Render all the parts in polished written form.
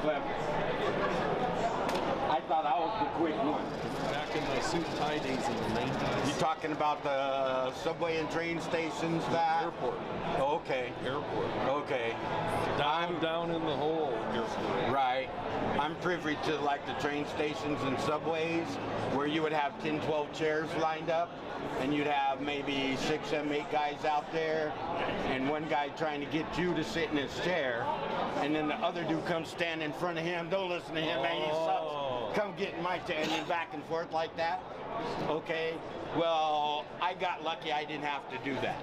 clever. I thought I was the quick one. Back in the suit and tie days in the 90s. You talking about the subway and train stations? That Airport. Okay. Airport. Okay. Down in the hole. Airport. Right. I'm privy to like the train stations and subways where you would have 10, 12 chairs lined up and you'd have maybe 6, 7, 8 guys out there and one guy trying to get you to sit in his chair and then the other dude comes stand in front of him. Don't listen to him, man, he sucks. Come get in my chair, and then back and forth like that. Okay. Well, I got lucky I didn't have to do that.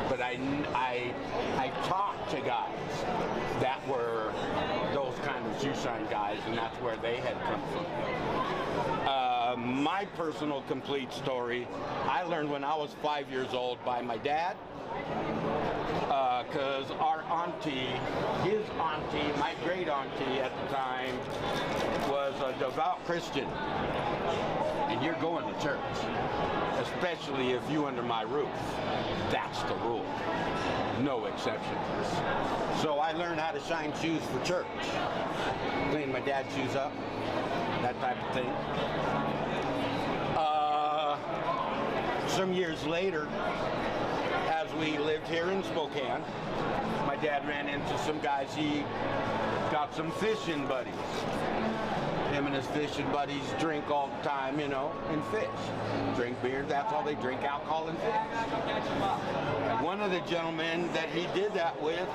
But I talked to guys that were those kind of shoe shine guys, and that's where they had come from. My personal complete story, I learned when I was 5 years old by my dad, because our auntie, his auntie, my great auntie at the time, was a devout Christian. And you're going to church, especially if you under my roof. That's the rule, no exceptions. So I learned how to shine shoes for church, clean my dad's shoes up, that type of thing. Some years later, as we lived here in Spokane, my dad ran into some guys. He got some fishing buddies. Him and his fishing buddies drink all the time, you know, and fish. Drink beer, that's all they drink, alcohol and fish. One of the gentlemen that he did that with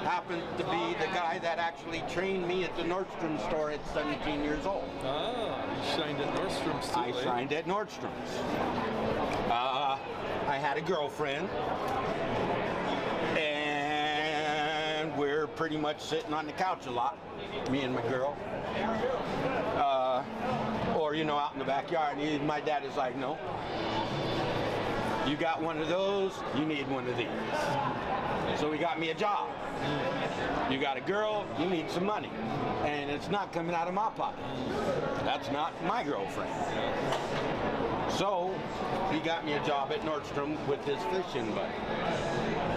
happened to be the guy that actually trained me at the Nordstrom store at 17 years old. Ah, you shined at Nordstrom's too, I shined at Nordstrom's. I had a girlfriend, and we're pretty much sitting on the couch a lot, me and my girl. Or, you know, out in the backyard, and my dad is like, no, you got one of those, you need one of these. So he got me a job. You got a girl, you need some money. And it's not coming out of my pocket. That's not my girlfriend. So he got me a job at Nordstrom with his fishing buddy.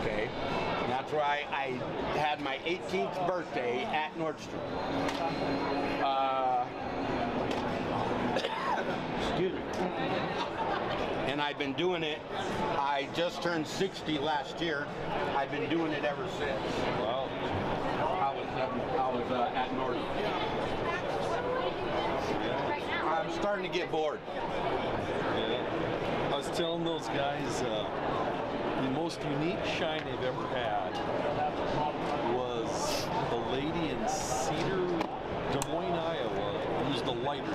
Okay. And that's where I had my 18th birthday at Nordstrom. Excuse me. And I've been doing it. I just turned 60 last year. I've been doing it ever since. Wow. I was at Nordstrom. I'm starting to get bored. Yeah. I was telling those guys the most unique shine they've ever had was the lady in Cedar, Des Moines, Iowa. Used a lighter.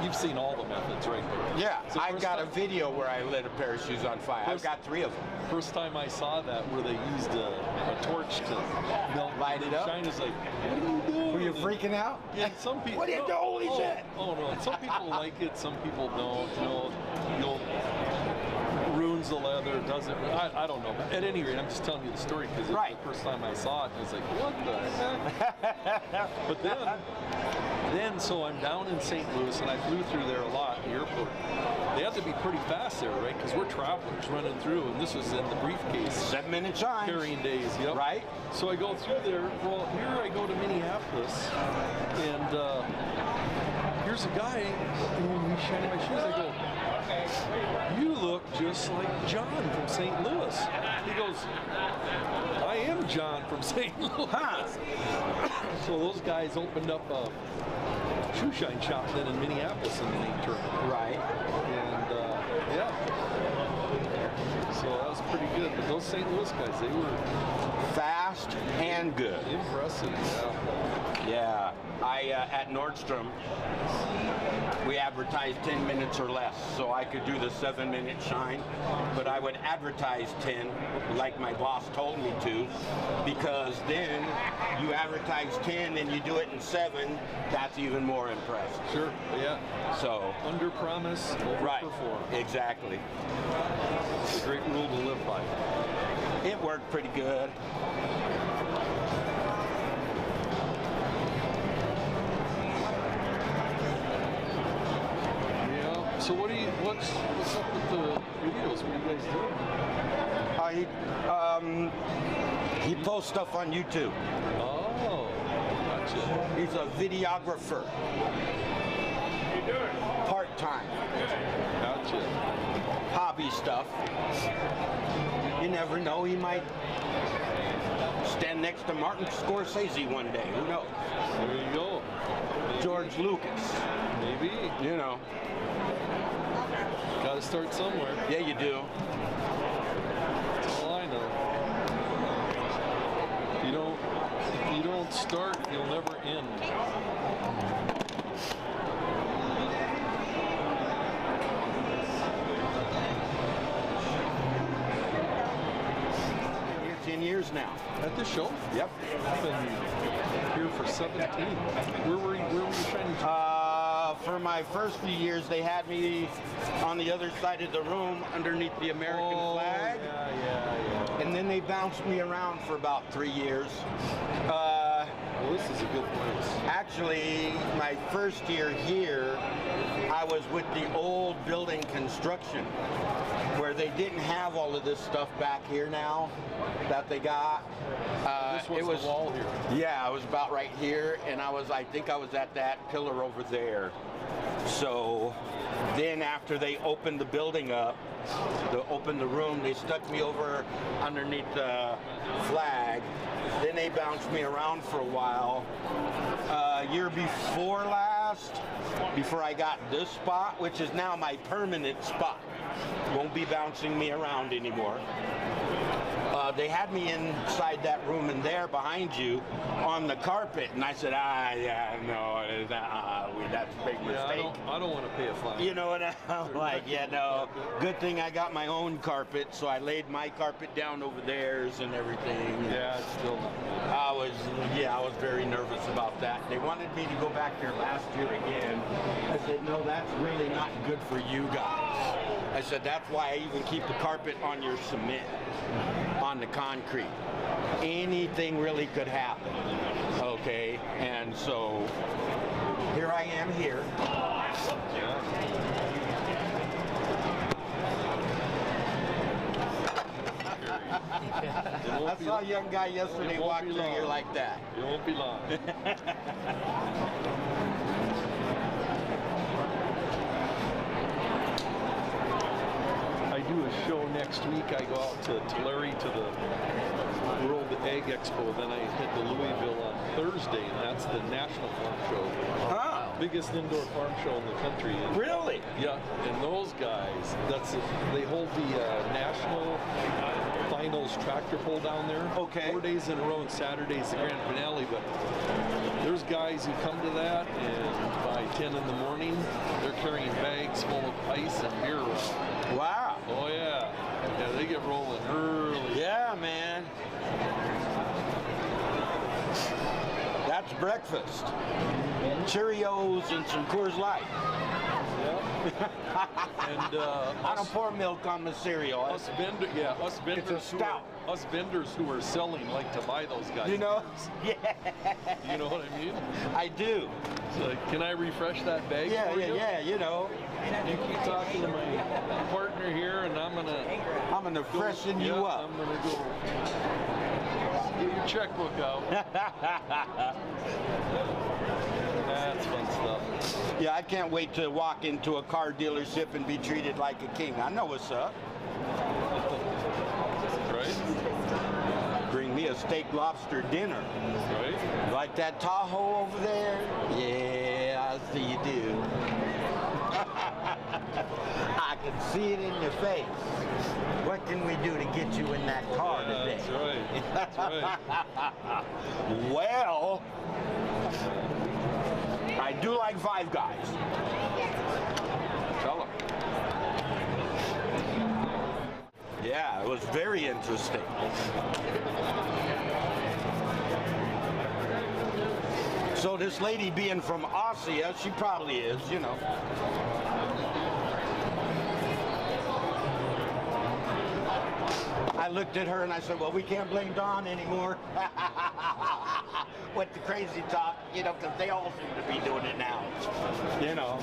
You've seen all the methods, right? Yeah, I got a video where I lit a pair of shoes on fire. I've got 3 of them. First time I saw that, where they used a torch to light it up. Shine is like, what are you doing? Were you freaking out? Yeah, some people. What are you doing? Holy shit! Oh no, some people like it, some people don't. You know, ruins the leather, doesn't. I don't know. But at any rate, I'm just telling you the story because it's the first time I saw it, and I was like, what the heck? But then, so I'm down in St. Louis, and I flew through there a lot, the airport. They have to be pretty fast there, right? Because we're travelers running through, and this was in the briefcase. 7-minute shine. Carrying days, yep. Right. So I go through there. Well, here I go to Minneapolis, and here's a guy, and he's shining my shoes. I go, you look just like John from St. Louis. He goes, I am John from St. Louis. Huh. So those guys opened up a shoe shine shop then in Minneapolis in the main terminal. Right. And yeah. So that was pretty good. But those St. Louis guys, they were fast and good. Impressive, yeah. Yeah. At Nordstrom, we advertised 10 minutes or less, so I could do the 7-minute shine, but I would advertise 10 like my boss told me to, because then you advertise 10 and you do it in 7, that's even more impressive. Sure, yeah. So under promise, over perform. Exactly. It's a great rule to live by. It worked pretty good. So what's up with the videos? What are you guys doing? He posts stuff on YouTube. Oh, gotcha. He's a videographer. Part-time. Gotcha. Hobby stuff. You never know, he might stand next to Martin Scorsese one day. Who knows? There you go. Maybe. George Lucas. Maybe. You know. Gotta start somewhere. Yeah, you do. That's all I know. If you don't start, you'll never end. You're 10 years now. At this show? Yep. I've been here for 17. Where were you shining? For my first few years, they had me on the other side of the room underneath the American flag. Yeah. And then they bounced me around for about 3 years. Well, this is a good place. Actually, my first year here, I was with the old building construction, where they didn't have all of this stuff back here now that they got. This was the wall here. Yeah, I was about right here, and I think I was at that pillar over there. So then after they opened the building up, opened the room, they stuck me over underneath the flag. Then they bounced me around for a while. Year before last, before I got this spot, which is now my permanent spot. Won't be bouncing me around anymore. They had me inside that room in there behind you on the carpet, and I said, yeah, no, that's a big mistake. Yeah, I don't want to pay a fine. You know what I'm like? Yeah, no. Good thing I got my own carpet, so I laid my carpet down over theirs and everything. Yeah, it's still not good. I was very nervous about that. They wanted me to go back there last year again. I said, no, that's really not good for you guys. I said, that's why I even keep the carpet on your cement, on the concrete. Anything really could happen, okay? And so here I am here. I saw a young guy yesterday walk through here like that. It won't be long. I do a show next week. I go out to Tulare to the World Ag Expo. Then I head to Louisville on Thursday, and that's the National Farm Show. Huh? Biggest indoor farm show in the country. Really? Yeah, and those guys, they hold the National Finals tractor pull down there. Okay. 4 days in a row, and Saturday's the grand finale, but there's guys who come to that, and by 10 in the morning, they're carrying bags full of ice and beer around. Wow. Oh, yeah. Yeah, they get rolling early. Yeah, man. That's breakfast. Cheerios and some Coors Light. Yep. And I don't pour milk on my cereal. us vendors, It's a stout. Us vendors who are selling like to buy those guys. You know? Yeah. You know what I mean? I do. So, can I refresh that bag for you? Yeah, you know. You keep talking to my partner here, and I'm gonna freshen you up. I'm gonna go get your checkbook out. That's fun stuff. Yeah, I can't wait to walk into a car dealership and be treated like a king. I know what's up. Right? Bring me a steak lobster dinner. Right? Like that Tahoe over there? Yeah, I see you do. I can see it in your face. What can we do to get you in that car today? That's right. That's right. Well, I do like Five Guys. Tell 'em. Yeah, it was very interesting. So this lady being from Austria, she probably is, you know. I looked at her and I said, well, we can't blame Don anymore. With the crazy talk, you know, because they all seem to be doing it now, you know.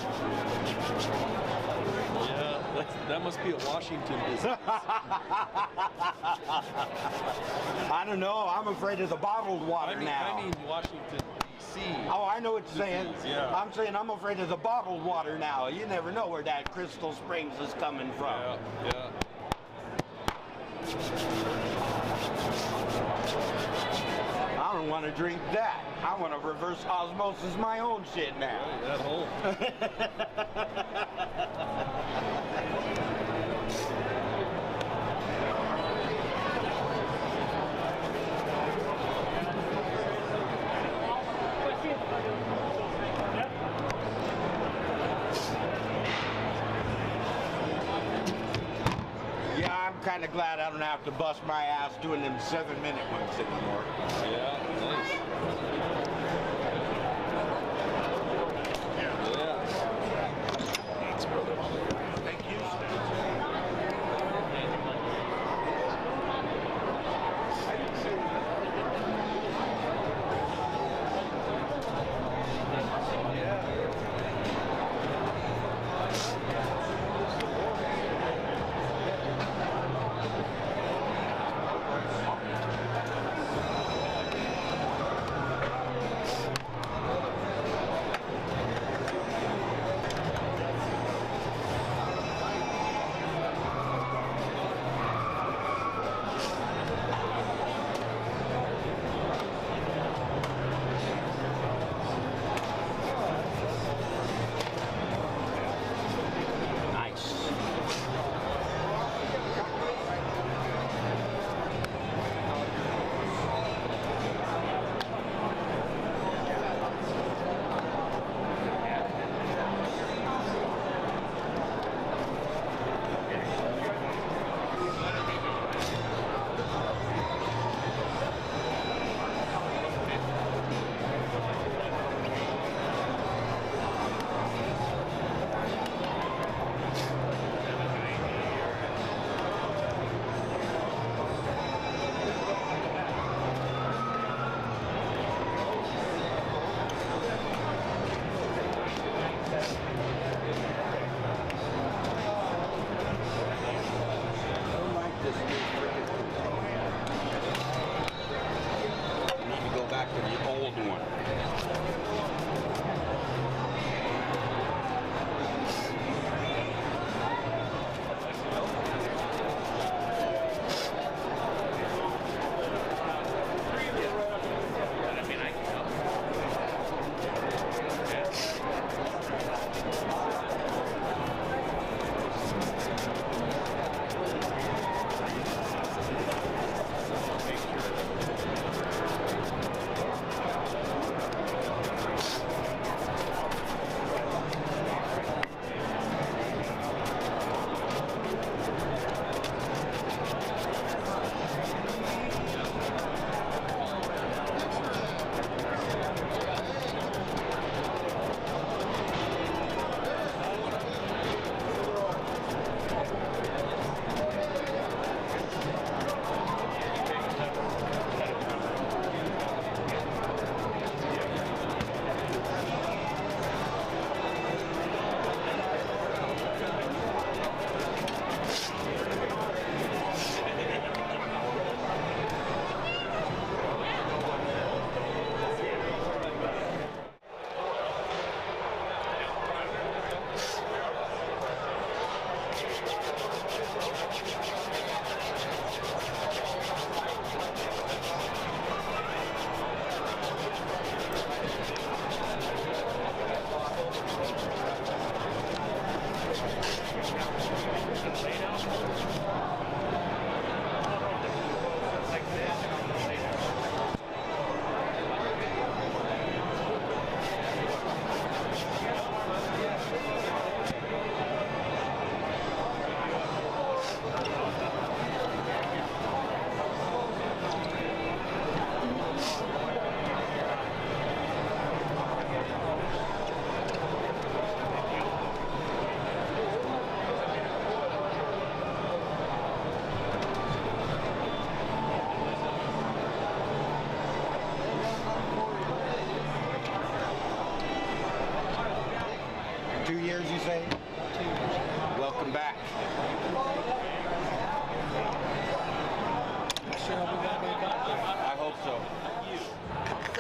Yeah, that must be a Washington business. I don't know. I'm afraid of the bottled water now. I mean Washington, sea. Oh, I know what you're saying. Yeah. I'm saying I'm afraid of the bottled water now. You never know where that Crystal Springs is coming from. Yeah. I don't want to drink that. I want to reverse osmosis my own shit now. That hole. Yeah, I'm kind of glad I don't have to bust my ass doing them 7-minute ones anymore. Yeah, nice. Thanks, brother. Thank you.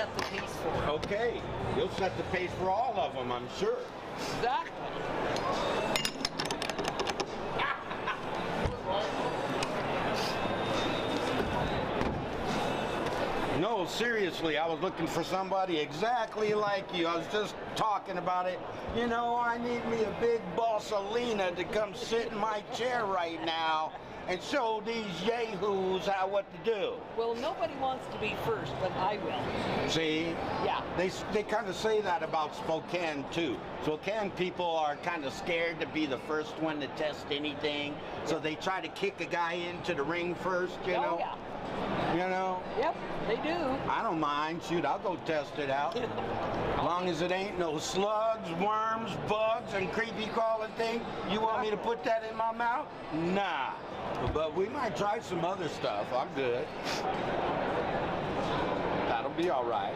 set the pace for it. Okay, you'll set the pace for all of them, I'm sure. Exactly. No, seriously, I was looking for somebody exactly like you. I was just talking about it. You know, I need me a big Bossalina to come sit in my chair right now and show these yahoos what to do. Well, nobody wants to be first, but I will. See? Yeah. They kind of say that about Spokane too. Spokane people are kind of scared to be the first one to test anything, so they try to kick a guy into the ring first, you know? Yeah. You know? Yep, they do. I don't mind. Shoot, I'll go test it out. As long as it ain't no slugs, worms, bugs, and creepy crawling thing. You want me to put that in my mouth? Nah. But we might try some other stuff. I'm good. That'll be all right.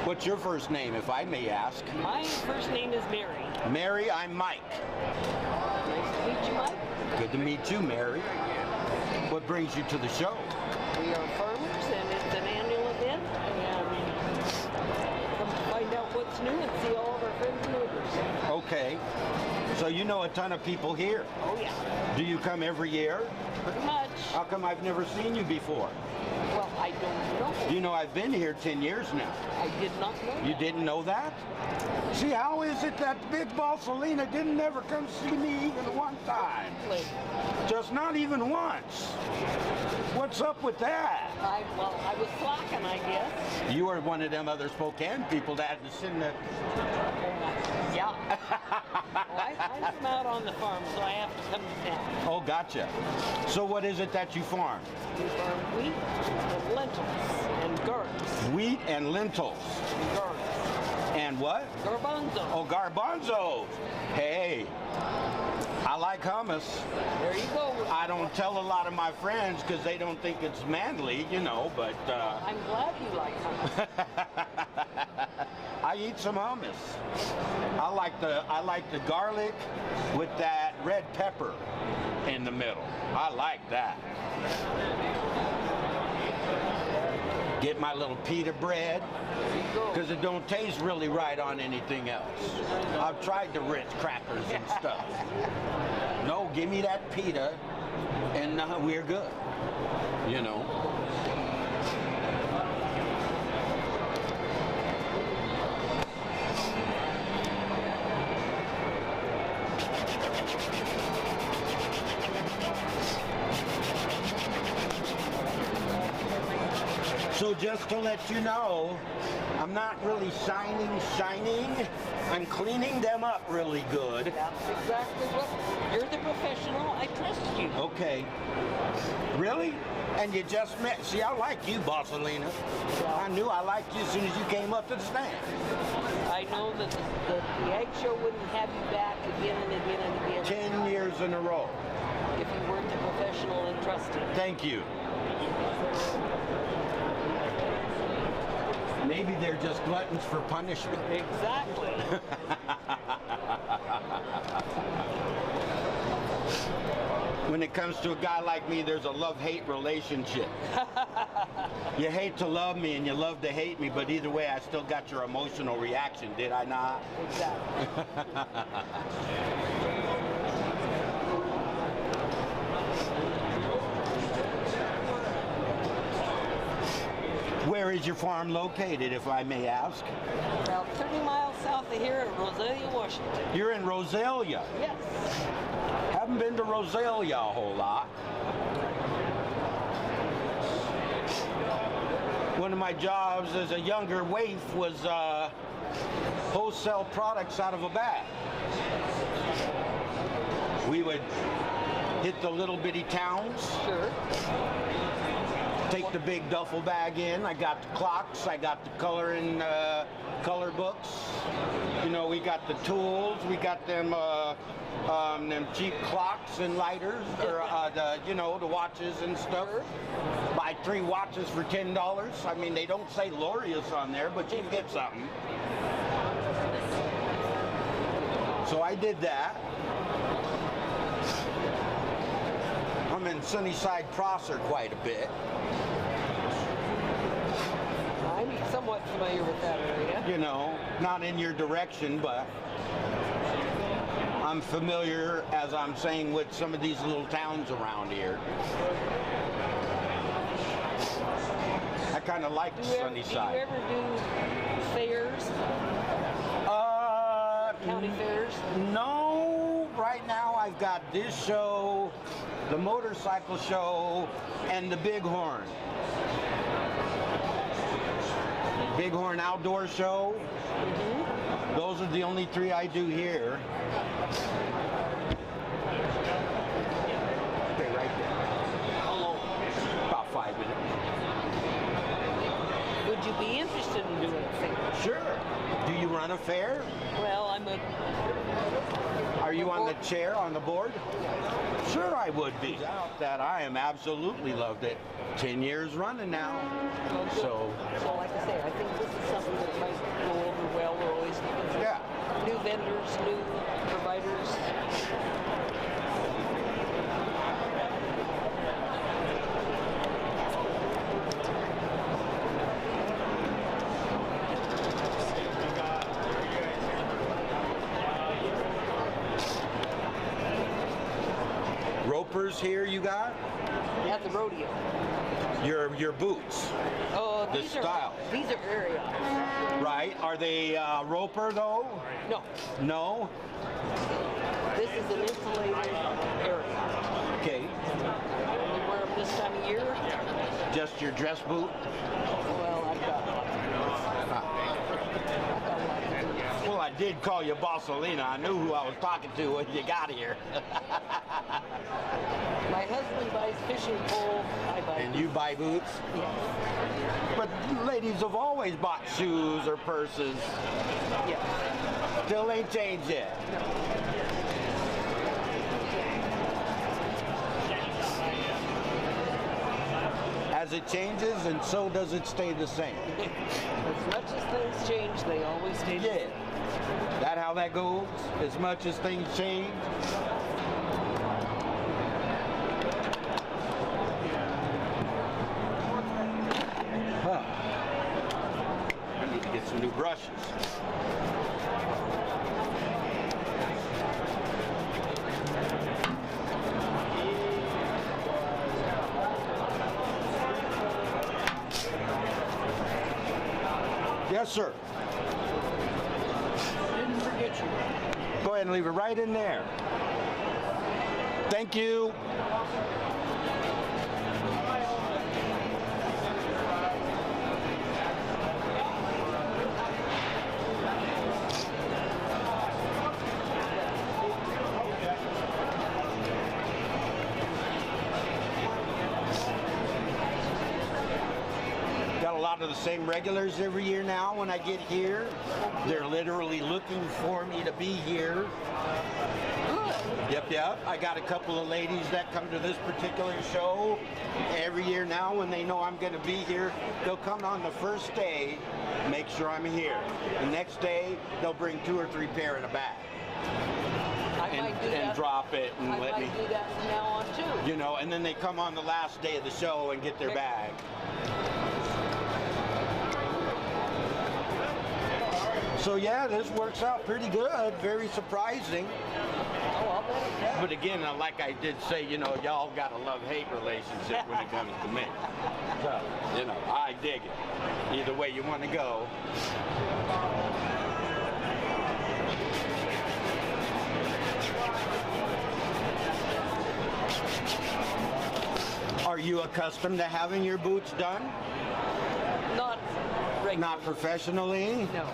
What's your first name, if I may ask? My first name is Mary. Mary, I'm Mike. Nice to meet you, Mike. Good to meet you, Mary. What brings you to the show? We are farmers, and it's an annual event, and come to find out what's new and see all of our friends and neighbors. Okay. So you know a ton of people here. Oh, yeah. Do you come every year? Pretty much. How come I've never seen you before? Well, I don't know. You know, I've been here 10 years now. I did not know You that. didn't know that? See, how is it that big Bossalina didn't ever come see me even one time? Like, Just not even once. What's up with that? I was slacking, I guess. You were one of them other Spokane people that had to sit in the... Yeah. Well, I'm from out on the farm, so I have to come to town. Oh, gotcha. So what is it that you farm? We farm wheat and lentils and gourds. Wheat and lentils. And gourds. And what? Garbanzo. Oh, garbanzo. Hey, I like hummus. There you go. I don't tell a lot of my friends because they don't think it's manly, you know, but I'm glad you like hummus. I eat some hummus. I like the garlic with that red pepper in the middle. I like that. Get my little pita bread because it don't taste really right on anything else. I've tried the Ritz crackers and stuff. No, give me that pita and we're good, you know. So just to let you know, I'm not really shining. I'm cleaning them up really good. That's exactly what. You're the professional. I trust you. Okay. Really? And you just met. See, I like you, Bossalina. I knew I liked you as soon as you came up to the stand. I know that the Ag Show wouldn't have you back again and again and again. 10 years in a row. If you weren't the professional and trusted. Thank you. Maybe they're just gluttons for punishment. Exactly. When it comes to a guy like me, there's a love-hate relationship. You hate to love me and you love to hate me, but either way, I still got your emotional reaction, did I not? Exactly. Where is your farm located, if I may ask? About 30 miles south of here at Rosalia, Washington. You're in Rosalia. Yes. Haven't been to Rosalia a whole lot. One of my jobs as a younger waif was wholesale products out of a bag. We would hit the little bitty towns. Sure. Take the big duffel bag in. I got the clocks. I got the color books. You know, we got the tools. We got them cheap clocks and lighters, or the watches and stuff. Buy 3 watches for $10. I mean, they don't say Laureus on there, but you can get something. So I did that. them in Sunnyside Prosser quite a bit. I'm somewhat familiar with that area. You know, not in your direction, but I'm familiar, as I'm saying, with some of these little towns around here. I kind of like Sunnyside. Do you ever do fairs? County fairs? No, right now I've got this show, the motorcycle show, and the Bighorn. Bighorn Outdoor Show. Mm-hmm. Those are the only 3 I do here. Okay, right there. How long? About 5 minutes. Would you be interested in doing a fair? Sure. Do you run a fair? Well, I'm a... Are you on the chair, on the board? Sure I would be. That I am absolutely loved it. 10 years running now. So like I say, I think this is something that might go over well. We're always looking for new vendors, new providers. Ropers here you got? At the rodeo. Your boots. Oh, the style. These are area. Right. Are they roper though? No. No? This is an insulated area. Okay. We wear them this time of year. Just your dress boot? Well, I've got lots of boots. Well, I did call you Bossalina. I knew who I was talking to when you got here. My husband buys fishing poles. I buy And you buy boots? Yes. But ladies have always bought shoes or purses. Yes. Still ain't changed yet. No. As it changes, and so does it stay the same. As much as things change, they always stay the same. That how that goes? As much as things change? Huh. I need to get some new brushes. Yes, sir. Didn't forget you. Go ahead and leave it right in there. Thank you. Got a lot of the same regulars every year now when I get here. They're literally looking for me to be here. Yep. I got a couple of ladies that come to this particular show every year now. When they know I'm going to be here, they'll come on the first day, make sure I'm here. The next day, they'll bring 2 or 3 pair in a bag. And drop it and let me. I might do that from now on too. You know, and then they come on the last day of the show and get their bag. So yeah, this works out pretty good. Very surprising. Oh, I'll bet it does. But again, like I did say, you know, y'all got a love-hate relationship when it comes to me. So, you know, I dig it. Either way you want to go. Are you accustomed to having your boots done? Not regularly. Not professionally? No.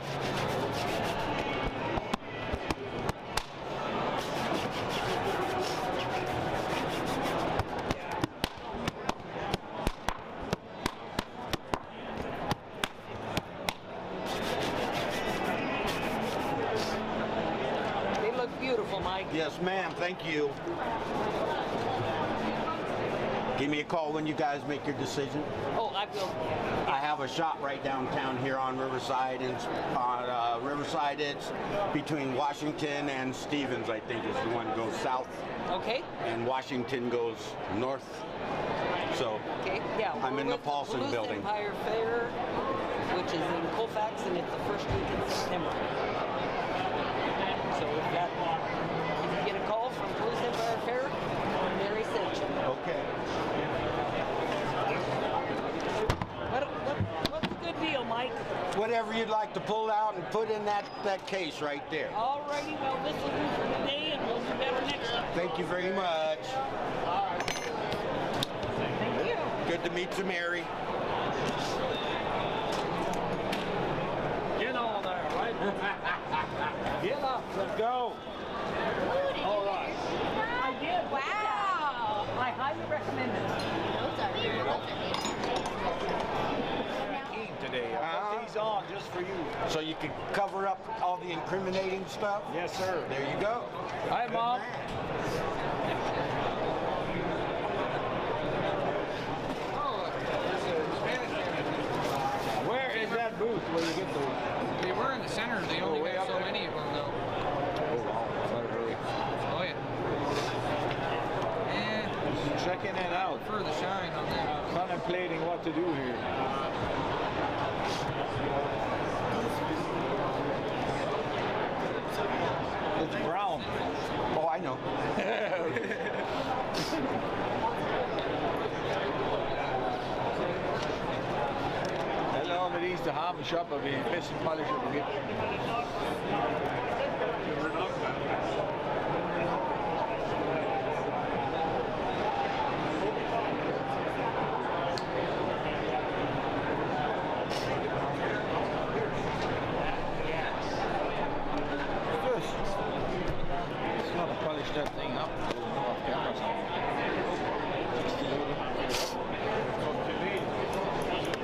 They look beautiful, Mike. Yes, ma'am. Thank you. Give me a call when you guys make your decision. Oh, I will. I have a shop right downtown here on Riverside, and on Riverside it's between Washington and Stevens, I think is the one that goes south, Okay. and Washington goes north. So Okay. Yeah. I'm we're in the with Paulson Blues building. Empire Fair, which is in Colfax, and it's the first week in September. So if you get a call from Blues Empire Fair, Mary sent you. Okay. What's a good deal, Mike? Whatever you'd like to pull out and put in that case right there. Alrighty, well, this will do for today, and we'll do better next time. Thank you very much. Thank you. Good to meet you, Mary. Get on there, right? Get up. Let's go. All right. I did. Wow. I highly recommend it. Today. I put these on just for you. So you can cover up all the incriminating stuff? Yes, sir. There you go. Hi, Good Mom. man. Where is that booth where you get those? They were in the center. They only way have up so there? many of them, though. Oh, wow. Oh, yeah. And Checking it out. for the shine on that. Contemplating what to do here. It's brown. Oh, I know. Hello, men these to ham shop of a fish and polish of it. It's not to polish that thing up. Off camera.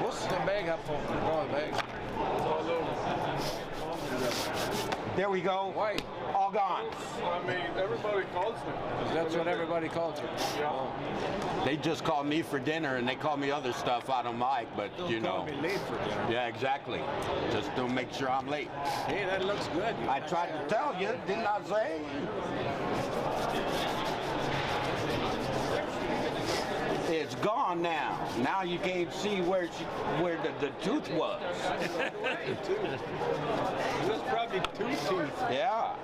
What's the bag up for? Oh, bag. There we go. Why? All gone. I mean, everybody calls them. That's what everybody calls it. Yeah. They just call me for dinner and they call me other stuff I don't like, but Don't you call know. me late for dinner. Yeah, exactly. Just don't make sure I'm late. Hey, that looks good. I tried to tell you, didn't I say? It's gone now. Now you can't see where the tooth was. That's probably 2 teeth. Yeah.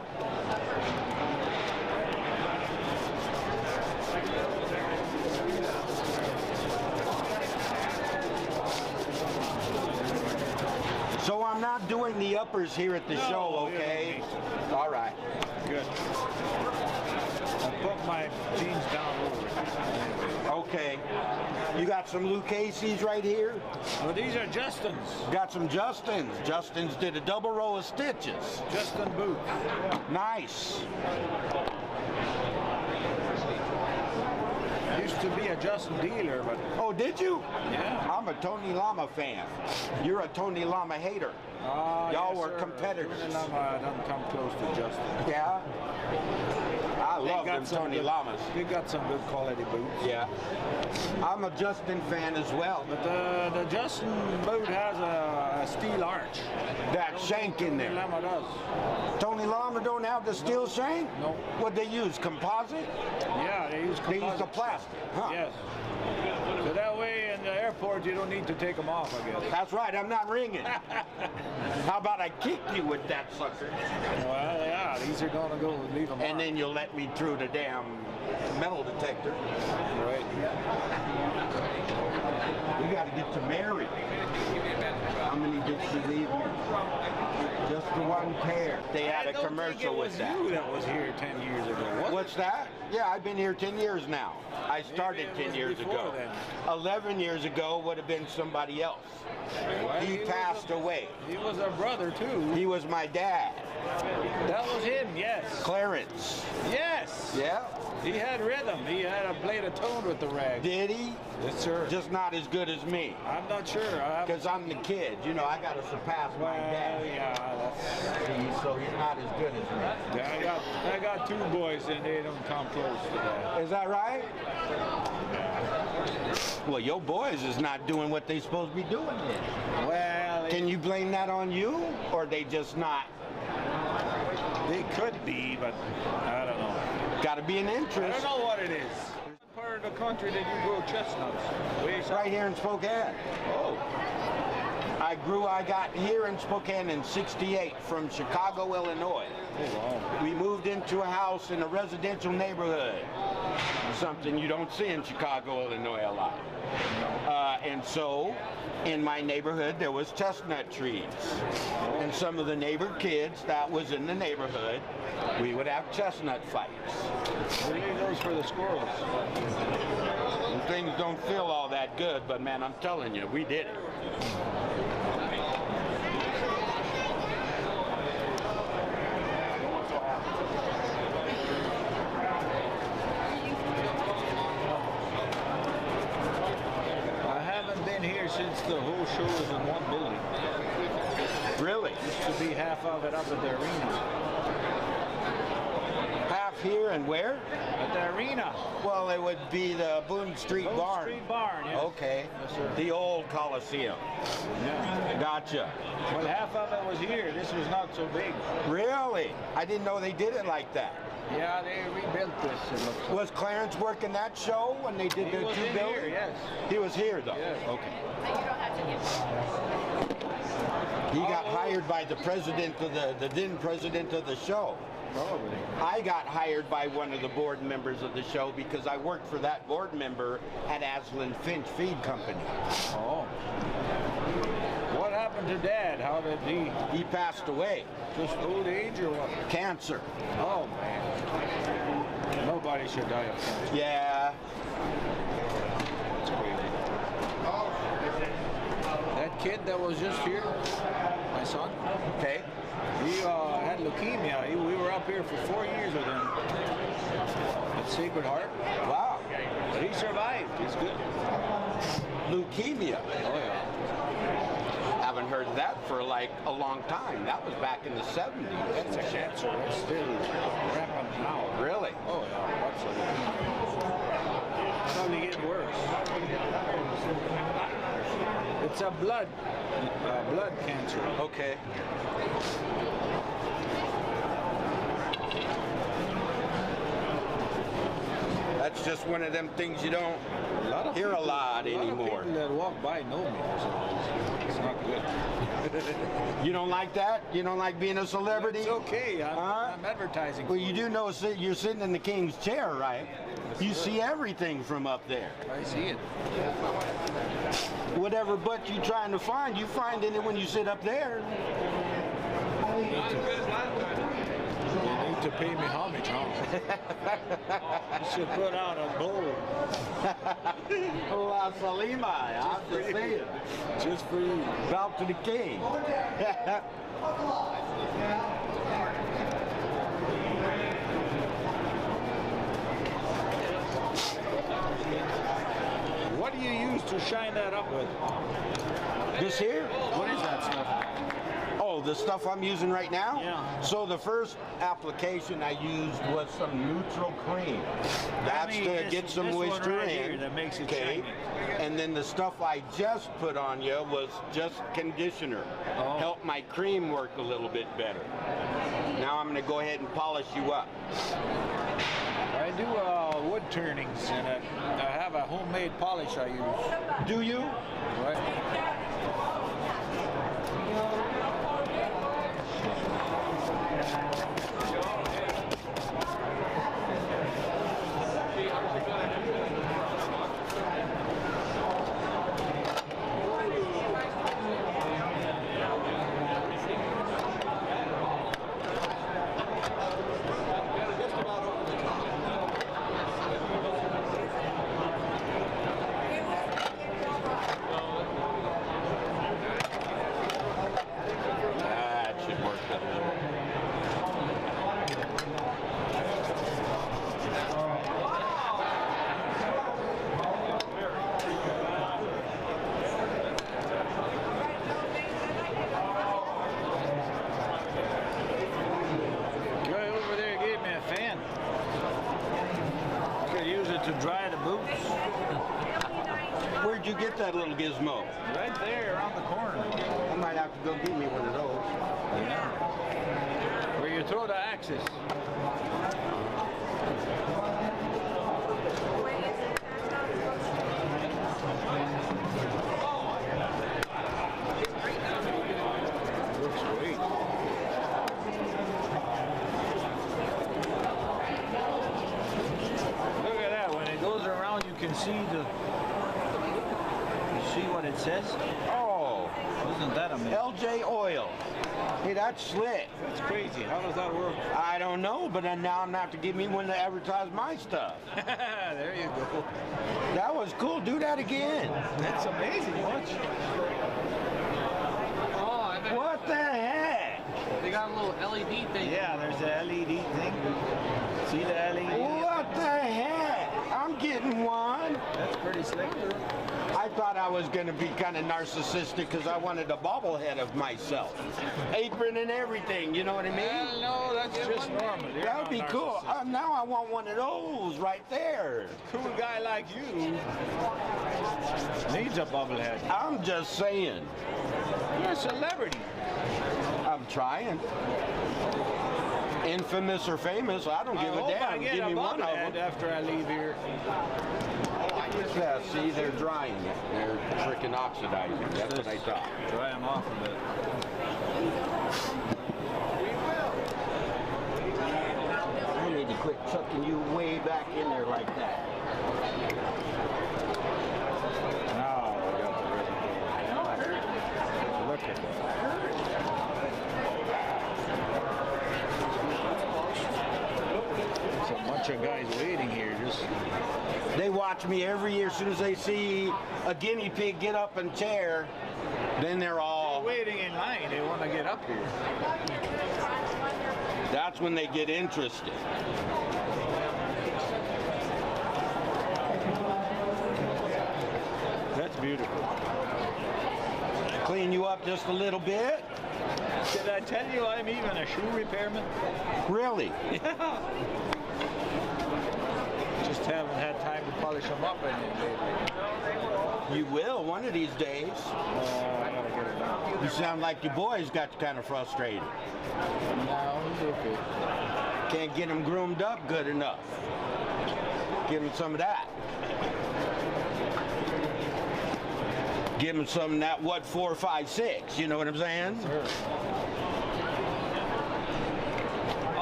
So I'm not doing the uppers here at the No, show, you okay? don't need All right. Good. I put my jeans down over it. Okay. You got some Lucchese's right here. Well, these are Justin's. Got some Justin's. Justin's did a double row of stitches. Justin boots. Nice. Used to be a Justin dealer, but Oh, did you? yeah. I'm a Tony Lama fan. You're a Tony Lama hater. Y'all were competitors. I don't come close to Justin. Yeah? I They love got them some Tony good- Lamas. They got some good quality boots. Yeah. I'm a Justin fan as well. But the Justin boot has a steel arch. That shank in Tony there. Lama does. Tony Lama don't have the steel shank? No. What they use? Composite? Yeah, they use They use the composite. plastic. Huh. Yes. So that way in the airport you don't need to take them off, I guess. That's right, I'm not ringing. How about I kick you with that sucker? Well, yeah, these are gonna go leave them And then you'll let me through the damn metal detector. right. We got to get to Mary. How many did she leave me? Just the one pair. They had a commercial with that. You that was here 10 years ago. What? What's that? Yeah, I've been here 10 years now. I started Maybe it 10 was years before ago. then. 11 years ago would have been somebody else. Well, He passed away. He was a brother too. He was my dad, That was him, yes. Clarence. Yes. Yeah? He had rhythm. He had a blade of tone with the rag. Did he? Yes, sir. Just not as good as me. I'm not sure. I haven't- Because I'm the kid. You know, I got to surpass my Well, dad. yeah, that's. See, so he's not as good as me. Yeah, I got 2 boys and they don't come close to that. Is that right? Well, your boys is not doing what they supposed to be doing then. Well, Can you blame that on you, or they just not? they could be, but I don't know. Got to be an I interest. don't know what it is. What part of the country that you grow chestnuts? Right here in Spokane. Oh, I got here in Spokane in '68 from Chicago, Illinois. wow. We moved into a house in a residential neighborhood. Something you don't see in Chicago, Illinois a lot. And so, in my neighborhood, there was chestnut trees. And some of the neighbor kids that was in the neighborhood, we would have chestnut fights. What do you those for the squirrels? And things don't feel all that good, but man, I'm telling you, we did it. I haven't been here since the whole show was in one building. Really? Used to be half of it up at the arena. Half here and where? At the arena. Well, it would be the Boone Street Boone Barn. Street Barn, yes. Okay. Yes, sir. The old Coliseum. Yeah. Gotcha. Well, half of it was here. This was not so big. Really? I didn't know they did it like that. Yeah, they rebuilt this. It looks like. Was Clarence working that show when they did He the was two in buildings? here, yes. He was here though. Yes. Okay. He got hired by the president of the then president of the show. Probably. I got hired by one of the board members of the show because I worked for that board member at Aslan Finch Feed Company. Oh. What happened to Dad? How did he? He passed away. Just old age or what? Cancer. Oh man. Nobody should die of cancer. Yeah. That's crazy. That kid that was just here, my son, Okay. he had leukemia. We were up here for 4 years with him at Sacred Heart. Wow. But he survived. He's good. Leukemia. Oh yeah. Haven't heard of that for like a long time. That was back in the 70s. That's a cancer. It's still rampant now. Really? Oh yeah. Lots of leukemia. It's only getting worse. It's a blood cancer. Okay. That's just one of them things you don't hear a lot anymore. People that walk by know me. So it's not good. You don't like that? You don't like being a celebrity? It's okay. I'm advertising. Well, for you do know you're sitting in the king's chair, right? You see everything from up there. I see it. Whatever butt you're trying to find, you find in it when you sit up there. You need to pay me homage, huh? You should put out a bowl La Salima, I'm just saying. just for you. Bow to the king. What do you use to shine that up with? This here? What is that stuff? Oh, the stuff I'm using right now? Yeah. So the first application I used was some neutral cream. That's to get some moisture in. That makes it Okay. shiny. And then the stuff I just put on you was just conditioner. Oh. Help my cream work a little bit better. Now I'm going to go ahead and polish you up. I do wood turnings, and I have a homemade polish I use. Do you? Right. That should work better. Guy over there gave me a fan. I could use it to dry the boots. Where'd you get that little gizmo? Right there around the corner. I might have to go get me one of those. Yeah. Where you throw the axes. Looks great. Look at that. When it goes around, you can see the. You see what it says? Oh, Isn't that amazing? LJ Oil. Hey, that's slick. That's crazy. How does that work? I don't know, but then now I'm gonna have to give me one to advertise my stuff. There you go. That was cool. Do that again. That's amazing. Watch. Oh, I bet What the heck? they got a little LED thing. Yeah, there's the LED thing. See the LED? What the heck? I'm getting one. That's pretty slick. I thought I was going to be kind of narcissistic because I wanted a bobblehead of myself. Apron and everything, you know what I mean? Well, no, that's just normal. You're That would be not cool. narcissistic. Now I want one of those right there. Cool guy like you needs a bobblehead. I'm just saying. You're a celebrity. I'm trying. Infamous or famous, I don't give a I damn. get Give a me one of bobblehead them. after I leave here. Yeah, see, they're drying it. They're freaking oxidizing. That's what I thought. Dry them off a bit. I need to quit chucking you way back in there like that. Now we got the reservoir. Look at that. There's a bunch of guys waiting here just. They watch me every year. As soon as they see a guinea pig get up and chair, then they're all. Waiting in line. They want to get up here. That's when they get interested. That's beautiful. Clean you up just a little bit. Did I tell you I'm even a shoe repairman? Really? Just haven't had time to polish them up any lately. You will one of these days. I gotta get it done. You sound like your boys got you kind of frustrated. No, it's okay. Can't get them groomed up good enough. Give them some of that. Give them some of that what 4, 5, 6. You know what I'm saying?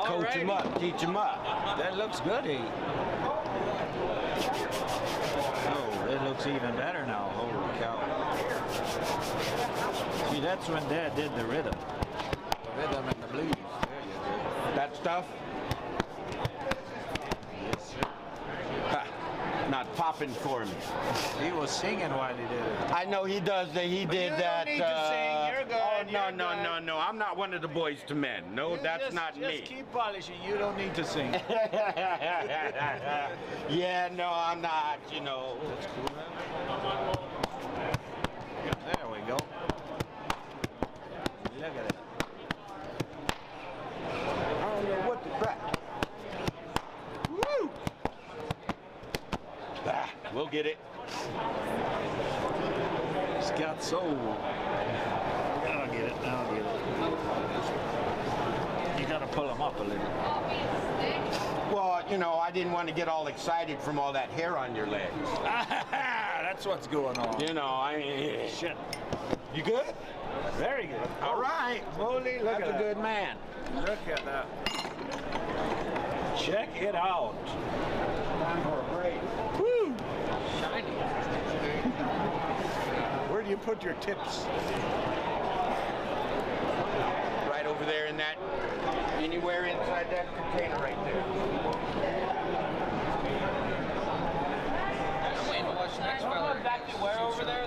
Coach them up, teach them up. That looks good, eh? Oh, it looks even better now. Holy cow. See, that's when Dad did the rhythm. The rhythm and the blues. There you go. That stuff. Yes, sir. Ha, not popping for me. He was singing while he did it. I know he does that. He did you don't that. need to sing. You're good. Oh no, You're no, good. no, no! I'm not one of the boys to men. No, that's not just me. Keep polishing. You don't need to sing. Yeah, no, I'm not. You know. That's cool, man. There we go. Look at it. I don't know what the crap. Woo! Ah, we'll get it. It's got soul. I'll get it. I'll get it. You gotta pull them up a little. Well, you know, I didn't want to get all excited from all that hair on your legs. That's what's going on. You know, Shit. You good? Very good. All right. Holy, look That's at a that. good man. Look at that. Check it out. Woo! Shiny. Where do you put your tips? Right over there in that, anywhere inside that container right there. I'm waiting to watch the next fella. Back to where over there?